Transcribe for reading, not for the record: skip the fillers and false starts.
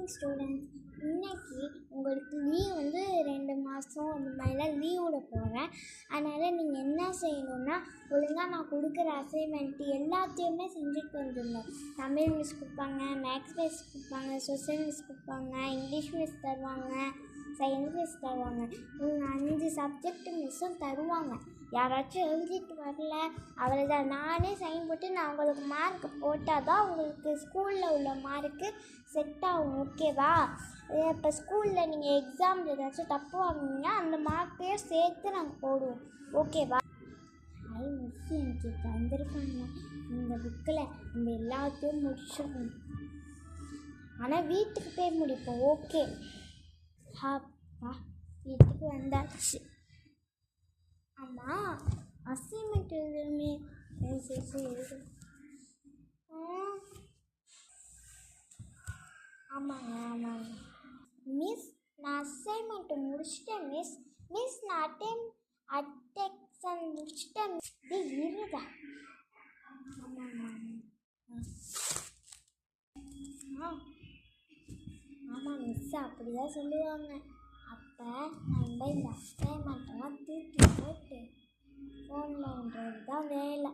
Morning students. இன்னைக்கு உங்களுக்கு leave 2 மாதம் அந்த மாதிரிலாம் லீவ் விட போகிறேன். அதனால் நீங்கள் என்ன செய்யணுன்னா, ஒழுங்காக நான் கொடுக்குற அசைன்மெண்ட்டு எல்லாத்தையுமே செஞ்சுட்டு வந்துடணும். தமிழ் மிஸ் கொடுப்பாங்க, மேக்ஸ் மிஸ் கொடுப்பாங்க, சோசியல் மிஸ் கொடுப்பாங்க, இங்கிலீஷ் மிஸ் தருவாங்க, சயின்ஸ் மிஸ் தருவாங்க. 5 சப்ஜெக்ட் மிஸ்ஸும் தருவாங்க. யாராச்சும் எழுதிட்டு வரல அவ்வளோதான். நானே சைன் போட்டு நான் உங்களுக்கு மார்க் போட்டால் தான் உங்களுக்கு ஸ்கூலில் உள்ள மார்க்கு செட் ஆகும். ஓகேவா? இப்போ ஸ்கூலில் நீங்கள் எக்ஸாமில் ஏதாச்சும் தப்பு வாங்கினீங்கன்னா அந்த மார்க்கையும் சேர்த்து நாங்கள் போடுவோம். ஓகேவா? மிஸ் எனக்கு தந்திருக்காங்க இந்த புக்கில். இந்த எல்லாத்தையும் முடிச்சிடணும். ஆனால் வீட்டுக்கு போய் முடிப்போம். ஓகே? அப்பா வீட்டுக்கு வந்தாச்சு. ஆமாம், அசைன்மெண்ட் எழுதுமே. எழுது. ஆமாங்க. மிஸ், நான் அசைன்மெண்ட்டு முடிச்சிட்டேன் மிஸ். நான் அட்டெக்ஷன் முடிச்சிட்டேன். இருதா. ஆமாம் மிஸ் அப்படிதான் சொல்லுவாங்க. அப்போ நம்ம இந்த அசைன்மெண்ட்டெல்லாம் தூக்கி போட்டு ஃபோன் பண்ணுறது தான் வேலை.